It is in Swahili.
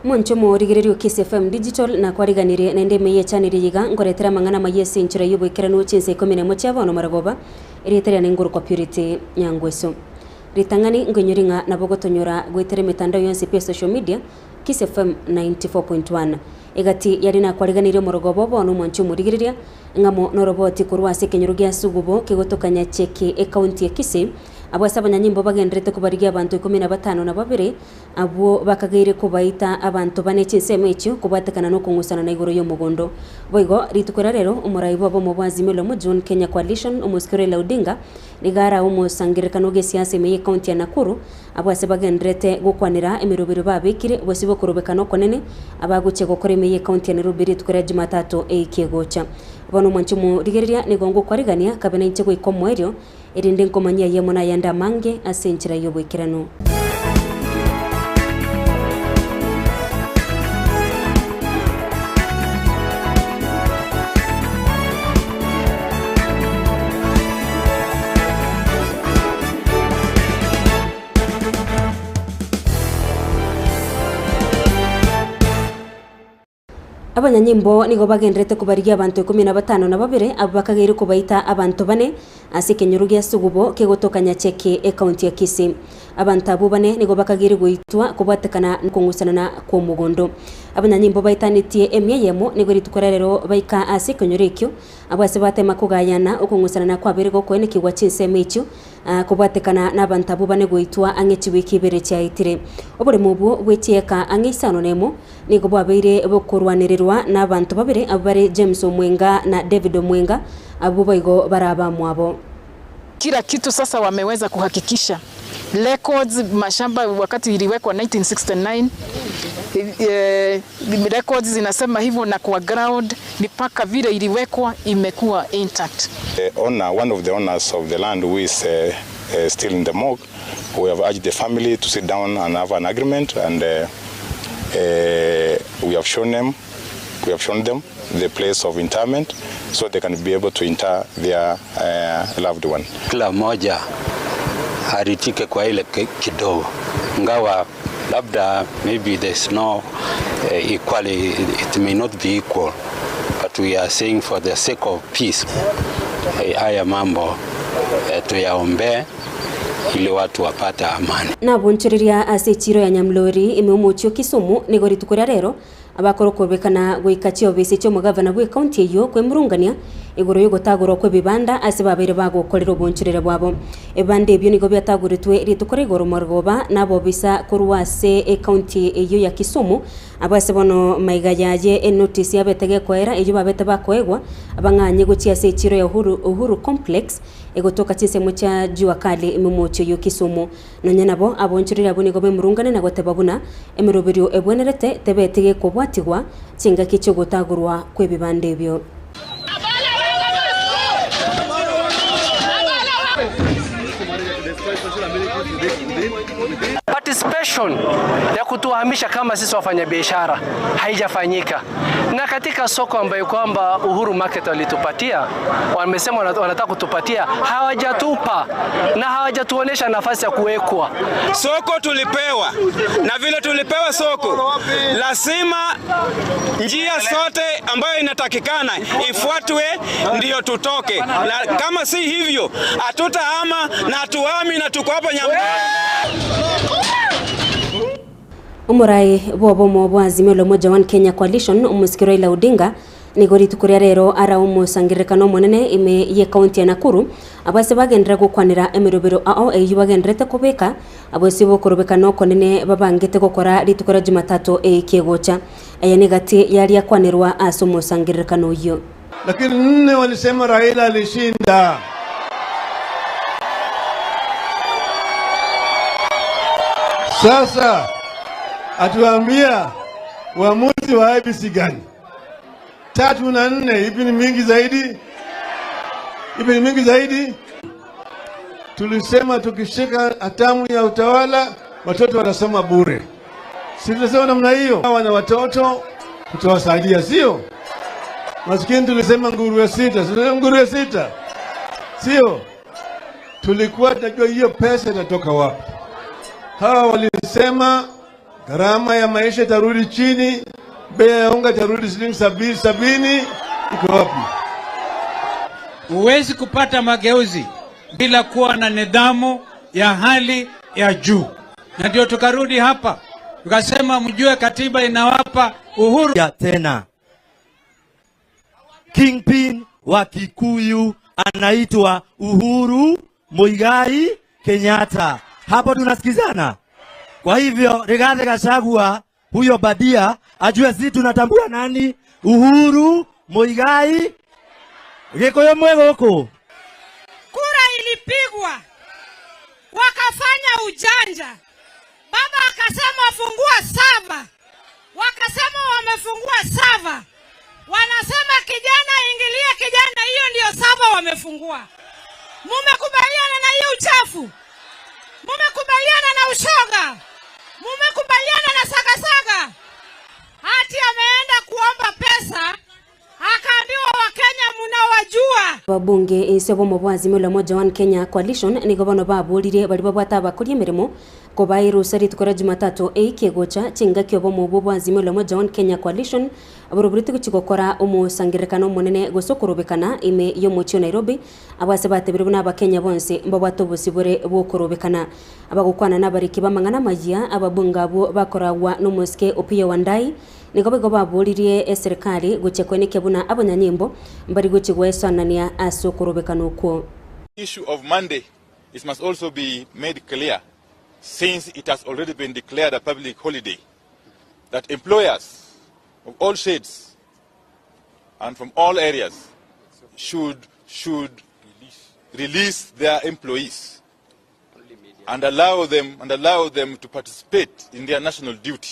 Mwancho morigererio Kisii FM Digital na kwariganire na ndeme ye chaniri yiga ngoretera Amang'Ana mayese nchira yubwikirano chinse 11 cy'abana maragoba ireterera n'inguru kwa Purity Nyangweso ritangani ngonyoringa nabogotonyora gwetere mitandao yonse pe social media Kisii FM 94.1 egati yari na kwariganire morogobo bono mwancho morigereria ngamo noroboti kurwase kenyurugia sugubo kigotokanya cheki account ya Kisii abwasa abanyanyimbo bagendrete kubarigia abantu 15 na babiri abo bakageire kubaita abantu bane chinseme ekyo kubatekana no kungusana na igoro y'umugondo boigo ritukora rero umuraibo abo mu bwazimelo mu John Kenya Coalition umuskirela Odinga ligara umusangirekano gesiasa meye county ya Nakuru abwase bagendrete gukwanira emirubiro babikire bosibo kurubekano konene abaguche gukora meye county ya Nairobi ritukora Jumatatu ekegocha bono mwanchumu rigereria nigongo kwarigania kabene inchego ikomwerio irinde nkomanya yemona yanda mange asenchira yobwekirano abanyanyimbo nigo bagendrete kubarigia abantu 15 na babiri abakageire kubaita abantu bane asikenyurugia sugubo kegotokanya cheki account ya Kisii abantu abo bane nigo bakageire guitwa kubatekana nkungusana na kwa mugondo abanyanyimbo baitanitie emyeyemo nigo ritukora rero baika asikenyurekyo abase batema kugayana ukungusana na kwa bere goko enekigwa chinseme ekyo kubatekana n'abantu abo bane guitwa angechiwe kibere cyaitire obure mubu bwetieka angeisano nemo nigo bwabeire bokurwanirirwa n'abantu babiri abare James Omwenga na David Omwenga abo baigo baraba mwabo. Kila kitu sasa wameweza kuhakikisha records mashamba wakati iliwekwa 1969 records zinasema hivyo na kwa ground mipaka vile iliwekwa imekuwa intact. One of the owners of the land who is still in the morgue, we have urged the family to sit down and have an agreement, and we have shown them the place of interment so they can be able to inter their loved one. Kila moja haritike kwa ile kidogo, ngawa labda maybe there's no equality, it may not be equal, but we are saying for the sake of peace haya mambo tuyaombe ili watu wapate amani. Na bonchereria asechiro ya Nyamlori imumuchyo Kisumu nigo ritukura rero abakoro kubekana goikachio bese cyo mugavana bwe county yo kwemurungania igoro yo gotagoro kwe bibanda asibabere bagokorera boncherera bwabo ebande ebyo nigo byataguritwe ritukora igoro margoba nabo bisa kurwase county eyo ya Kisumu abase bono maiga yaje notice yabetege kwera ejo babete bakoegwa abanganye gochia sechiro ya Uhuru complex egotoka chisemo cha jua kale imumucho yo Kisumu nonyanabo aboncherera bone go bemurungane na gotebabuna emirobero ebwenerete tebetege kubwatigwa chinga kicho gotagurwa kwe bibande ebyo. Participation ya kutuhamisha kama sisi wafanyabiashara haijafanyika, na katika soko ambayo kwamba Uhuru Market walitupatia, wamesema wanataka kutupatia, hawajatupa na hawajatuonesha nafasi ya kuwekwa. Soko tulipewa, na vile tulipewa soko lazima njia sote ambayo inatakikana ifuatwe ndio tutoke, na kama si hivyo hatutahama na hatuhami na tuko hapa Nyamlori. Umurai bobo mobwazimelo moja One Kenya Coalition umuskirela Odinga nigori tukuria rero ara umusangirekano monene ime ye county ya Nakuru abase bagendera gukwanira emirobero ao eyu bagendrete kubeka abose bo kurubekano konene babangete gukora ritukora Jumatatu ekegocha aya negati yari yakwanirwa aso umusangirekano yo, lakini nne walisema Raila alishinda. Sasa atuambia uamuzi wa IEBC gani? 3 na 4 ipi ni mingi zaidi? Ipi ni mingi zaidi? Tulisema tukishika hatamu ya utawala watoto watasoma bure. Si tulisema namna hiyo? Wana watoto tutawasaidia, sio? Maskini tulisema nguruwe 6, sio nguruwe 6. Sio? Tulikuwa tunajua hiyo pesa itatoka wapi. Hawa walisema gharama ya maisha tarudi chini, bei ya unga tarudi shilingi 70. Iko wapi? Huwezi kupata mageuzi bila kuwa na nidhamu ya hali ya juu, na ndio tukarudi hapa tukasema mjue katiba inawapa uhuru ya tena. Kingpin wa Kikuyu anaitwa Uhuru Muigai Kenyatta. Hapo tunasikizana. Kwa hivyo Rigathi Gachagua huyo badia ajue sisi tunatambua nani Uhuru Muigai Gikuyu mwegoko. Kura ilipigwa, wakafanya ujanja. Baba akasema fungua sava, wakasema wamefungua sava. Wanasema kijana ingilia kijana, hiyo ndio sava wamefungua. Mumekubaliana na hiyo uchafu? Mumekubaliana na ushoga? Mumekubaliana na sagasaga? Hati ameenda kuomba pesa, akaambiwa Wakenya mnawajua. Wabunge isebo mubwazimio la moja one Kenya Coalition ni gobono babulire bali babwata bakurie mirimo ko bairu sari tukora Jumatatu kegocha chinga kyobo mubwazimio la moja one Kenya Coalition aburuburiti kuchigokora umusangirikano munene gosokorobekana ime yo muchio Nairobi abase batebirwe n'abakenya bonse mbabwato busibure bokorobekana abagukwana n'abariki bamang'ana Amayia ababunga abo bakoragwa n'umuske Opiyo Wandayi niko bigo baburirie serikali guchekwe kebuna abanyanyimbo mbari guchigwesanania asokorobekana uko. Issue of Monday, it must also be made clear, since it has already been declared a public holiday, that employers of all shades and from all areas should release their employees and allow them to participate in their national duty.